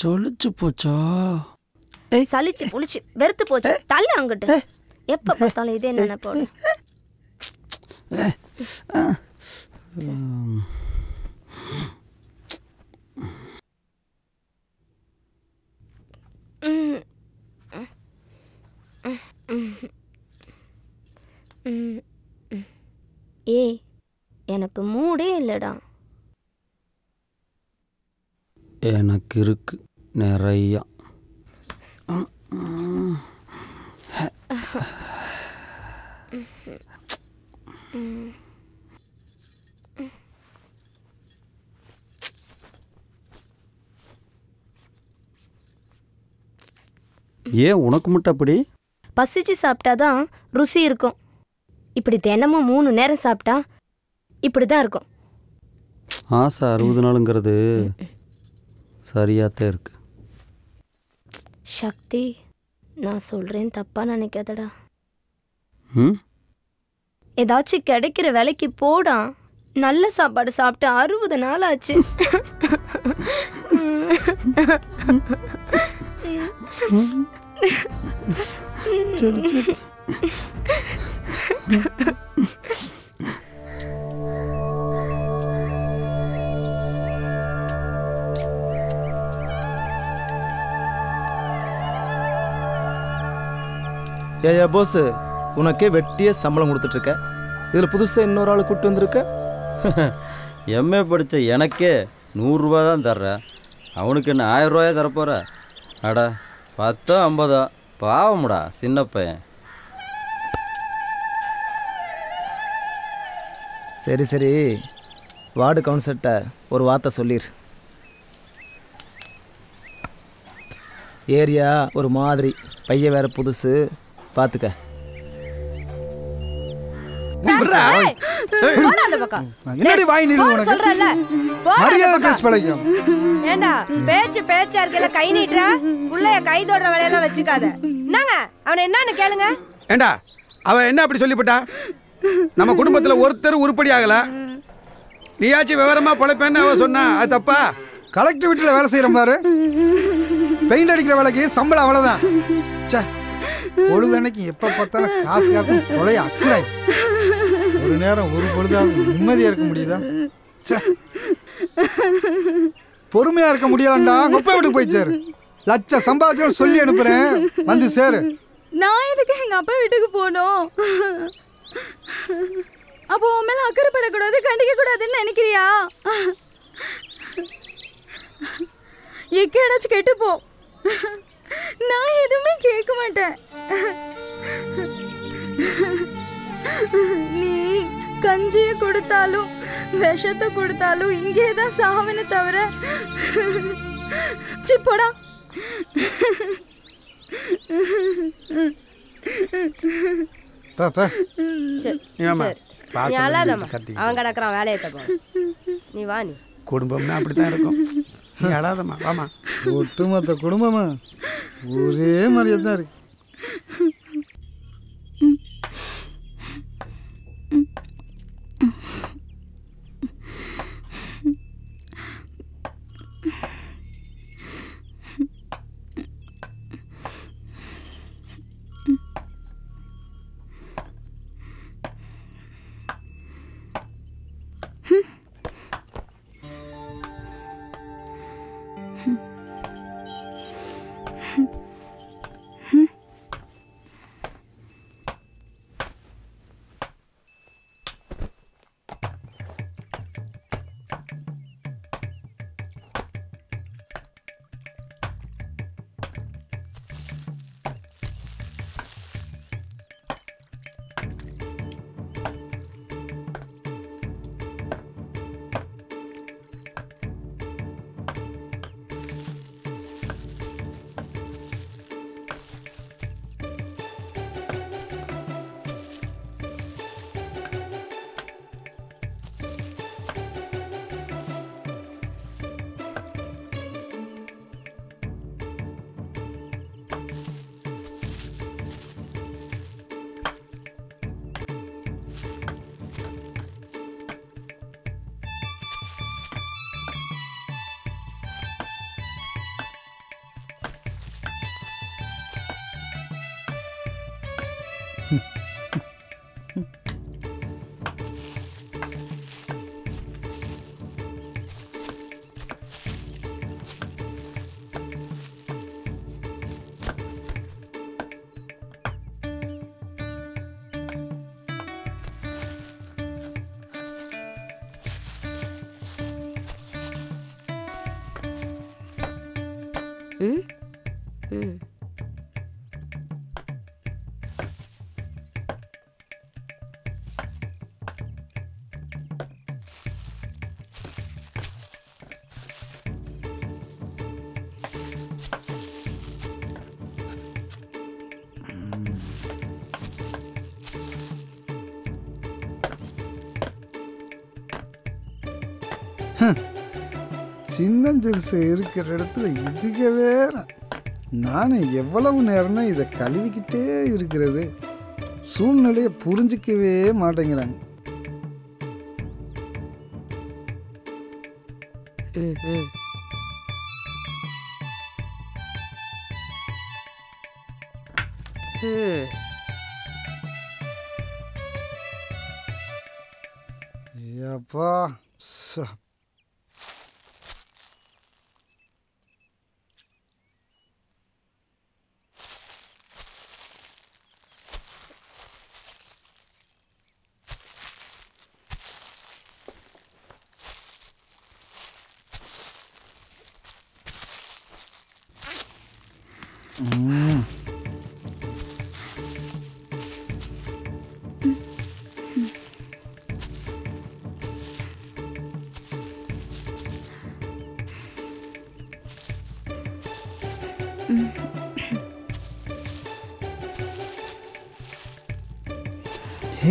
சொல்லிச்சு போச்சா? சலிச்சு புளிச்சு வெறுத்து போச்சு. தள்ள அங்கிட்டு. எப்ப பார்த்தாலும் இதே நினைப்போடு. ஏய், எனக்கு மூடே இல்லடா. எனக்கு இருக்கு நிறையா. ஏன் உனக்கு மட்டும் அப்படி? பசிச்சு சாப்பிட்டாதான் ருசி இருக்கும். இப்படி தினமும் 3 நேரம் சாப்பிட்டா இப்படிதான் இருக்கும். ஆசை 60 நாளுங்கிறது சரியாத்தான் இருக்கு. சக்தி, நான் சொல்றேன் தப்பா நினைக்காதடா. ஏதாச்சும் கிடைக்கிற வேலைக்கு போடா. நல்ல சாப்பாடு சாப்பிட்டு 60 நாள் ஆச்சு. சரி சரி. ஏயா போஸ், உனக்கே வெட்டியே சம்பளம் கொடுத்துட்டு இருக்க. இதில் புதுசாக இன்னொரு ஆள் கூப்பிட்டு வந்திருக்க. எம்ஏ படித்த எனக்கே 100 ரூபா தான் தர்றேன். அவனுக்கு என்ன 1000 ரூபாயே தரப்போற? அடா 10 50 பாவமுடா சின்ன பையன். சரி சரி, வார்டு கவுன்சிலர்கிட்ட ஒரு வார்த்தை சொல்லிடு. ஏரியா ஒரு மாதிரி, பைய வேற புதுசு, பார்த்துக்க. என்னடி வாய் நீடு உனக்கு? மரியாதை பேச பழகும். ஏண்டா பேச்சு பேச்சா இருக்கல, கை நீட்ற புள்ளைய கை தொடுற வேலையெல்லாம் வச்சுக்காத. என்னங்க அவனை என்னன்னு கேளுங்க. ஏண்டா அவ என்ன அப்படி சொல்லிவிட்டா? நம்ம குடும்பத்துல ஒருத்தர் உருப்படி ஆகல, நீயாச்சும் விவரமா பொழைப்பேன்னு அவ சொன்னா அது தப்பா? கலெக்டர் வீட்டில் வேலை செய்யற பாரு, பெயிண்ட் அடிக்கிற வேலைக்கு சம்பளம் அவ்வளவுதான். பொழுதன்னைக்கு எப்ப பார்த்தாலும் காசு காசு கொலைய அக்குறாய். ஒரு நேரம் ஒரு பொழுதாவது நிம்மதியா இருக்க முடியுதா? பொறுமையா இருக்க முடியலண்டா. கொப்பை வீட்டுக்கு போய் சேரு. லட்சம் சம்பாதிச்சு சொல்லி அனுப்புறேன், வந்து சேரு. நான் எதுக்கு எங்க அப்பா வீட்டுக்கு போனோம்? அப்போ உன் மேல அக்கறைப்படக்கூடாது, கண்டிக்க கூடாதுன்னு நினைக்கிறியா? எக்கேடாச்சும் கெட்டு போ, நான் எதுவுமே கேட்க மாட்டேன். நீ கஞ்சிய கொடுத்தாலும் விஷத்தை கொடுத்தாலும் இங்கேதான் சாவனை தவிர சிப்போடா. அவன் கிடக்குறான் வேலையை தப்பா. நீ வா, நீ குடும்பம்னா அப்படித்தான் இருக்கும். நீ அழாதம்மா, வாமா. ஒட்டுமொத்த குடும்பமா ஒரே மாதிரியே தான் இருக்கு. ம் ம் சின்னஞ்சிறுசு இருக்கிற இடத்துல இதுக்கு வேற நானும் எவ்வளவு நேரம் தான் இதை கழுவிக்கிட்டே இருக்கிறது. சூழ்நிலையை புரிஞ்சிக்கவே மாட்டேங்கிறாங்க. ம் ம் ம் அப்பா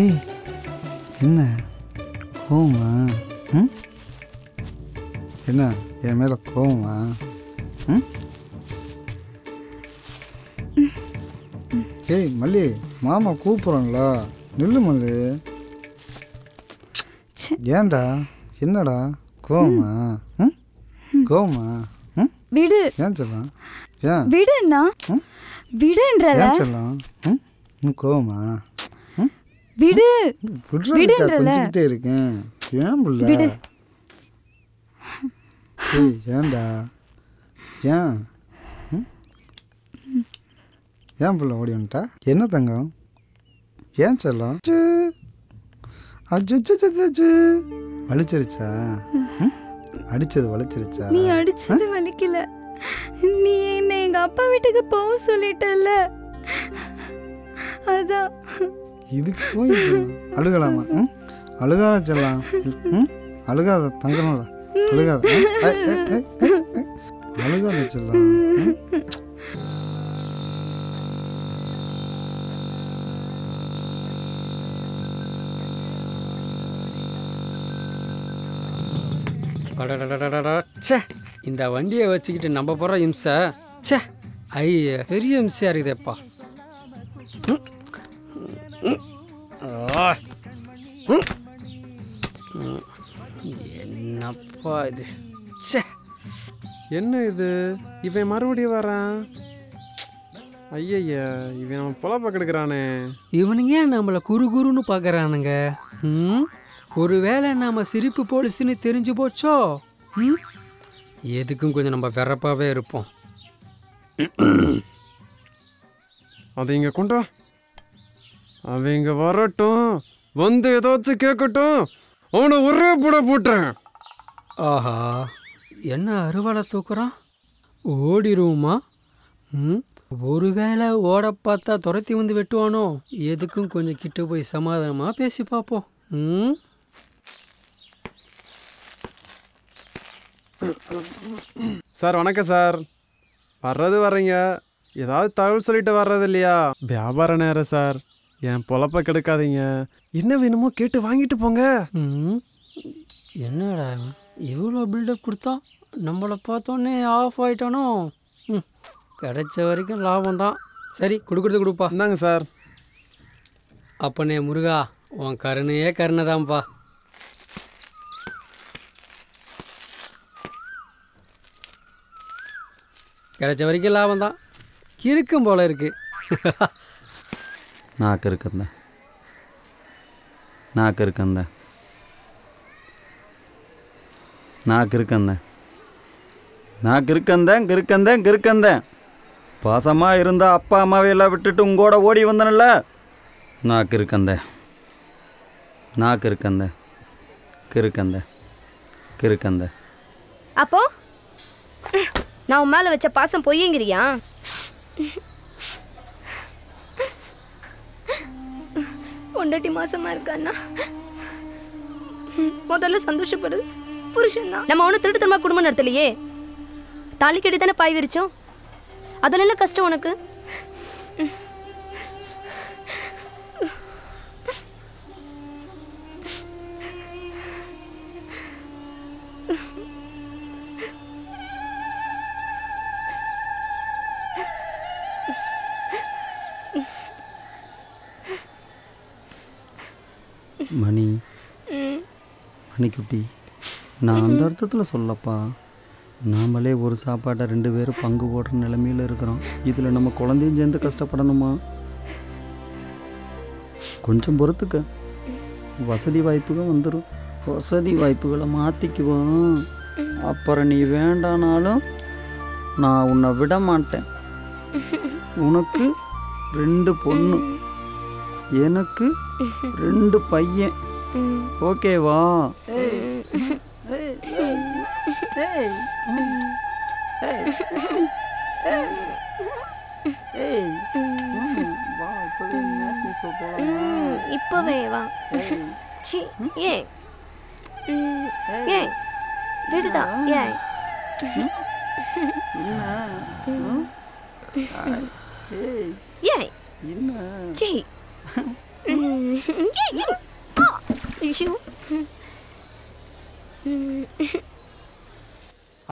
ஏய் என்ன கோவமா? ம் என்ன என் மேலே கோவமா? ம் ஏய் மல்லி, மாமா கூப்பிட்றாங்களா? நில்லு மல்லி. ஏன்டா என்னடா கோவமா? ம் கோவமா? ம் விடு. ஏன் சொல்லலாம்? ஏன் விடுண்ணா. விடுன்றல. ஏன் சொல்லலாம்? ம் கோவமா? விடு. விடுறதுக்கா கொஞ்சிக்கிட்டே இருக்கேன். ஏன் புள்ள? விடு. ஏய் ஏன்டா? ஏன் ஏன் புள்ள ஓடி வந்துட்டா? என்ன தங்கம்? ஏன் செல்லம்? அஜு வலிச்சிருச்சா? அடிச்சது வலிச்சிருச்சா? நீ அடிச்சது வலிக்கல. நீ என்ன எங்க அப்பா வீட்டுக்கு போக சொல்லிட்டல. அதான் இதுக்கு போய் அழுகலாமா? அழுகாத செல்லாம். அழுகாத தங்கம்ல அழுகாத. அழுகாத செல்லாம். ச்சே, இந்த வண்டியை வச்சுக்கிட்டு நம்ம போகிற இம்சை ச்சே ஐய பெரிய இம்சையாக இருக்குதேப்பா. என்னப்பா இது? ச்சே, என்ன இது? இவன் மறுபடியும் வரான். ஐயய்யா, இவன் நம்ம பொழப்ப கெடுக்கிறானே. இவனுங்க ஏன் நம்மளை குறுன்னு பார்க்குறானுங்க? ஒருவேளை நாம் சிரிப்பு போலீஸ்ன்னு தெரிஞ்சு போச்சோ? எதுக்கும் கொஞ்சம் நம்ம வெறப்பாகவே இருப்போம். அதை இங்கே கொண்டா. அவன் இங்கே வரட்டும், வந்து ஏதாச்சும் கேட்கட்டும், அவனை ஒரே புட போட்டுறேன். ஆஹா, என்ன அருவாளை தூக்குறான்? ஓடிடுவோமா? ஒருவேளை ஓட பார்த்தா துரத்தி வந்து வெட்டுவானோ? எதுக்கும் கொஞ்சம் கிட்ட போய் சமாதானமாக பேசி பார்ப்போம். சார் வணக்கம் சார். வர்றது வர்றீங்க, ஏதாவது தகவல் சொல்லிட்டு வர்றது இல்லையா? வியாபார நேரம் சார், என் பொழப்ப கெடுக்காதீங்க. என்ன வேணுமோ கேட்டு வாங்கிட்டு போங்க. என்னடா இவ்வளோ பில்டப் கொடுத்தா நம்மளை பார்த்தோன்னே ஆஃப் ஆகிட்டானோ? கிடைச்ச வரைக்கும் லாபம் தான். சரி, கொடுக்குறது கொடுப்பா. இந்தாங்க சார். அப்பனே முருகா, உன் கருணையே கருணை தான்ப்பா. கிடைச்ச வரைக்கும் லாபம் தான். கிறுக்கும் போல இருக்கு. நாக்கு இருக்கந்த நாக்கு இருக்கந்த நாக்கு இருக்கந்த நாக்கு இருக்கந்தேன் கிறுக்கந்தேன் கிறுக்கந்தேன். பாசமாக இருந்தால் அப்பா அம்மாவையெல்லாம் விட்டுட்டு உங்கூட ஓடி வந்தனல்ல. நாக்கு இருக்கந்த நாக்கு இருக்கந்த கிறுக்கந்த கிறுக்கந்த. அப்போ நான் உன் மேலே வச்ச பாசம் பொய்யுங்கிறியா? பொண்டாட்டி மாசமா இருக்கான்னா முதல்ல சந்தோஷப்படு. புருஷன் தான். நம்ம ஒன்றும் திருட்டுத்தனமா குடும்பம் நடத்தலையே. தாலி கட்டி தானே பாய் விரிச்சோம். அதில் என்ன கஷ்டம் உனக்கு? மணி மணிக்குட்டி, நான் அந்த அர்த்தத்தில் சொல்லப்பா. நாமளே ஒரு சாப்பாட்டை 2 பேரும் பங்கு போடுற நிலைமையில் இருக்கிறோம். இதில் நம்ம குழந்தையும் சேர்ந்து கஷ்டப்படணுமா? கொஞ்சம் பொறுத்துக்க, வசதி வாய்ப்புகள் வந்துடும். வசதி வாய்ப்புகளை மாற்றிக்குவோம். அப்புறம் நீ வேண்டானாலும் நான் உன்னை விட மாட்டேன். உனக்கு 2 பொண்ணு, எனக்கு 2 பையன். ஓகேவா? இப்பவே வா. ஏன் ஏன் விடுதா? ஏன் ஏன் சி ஐயோ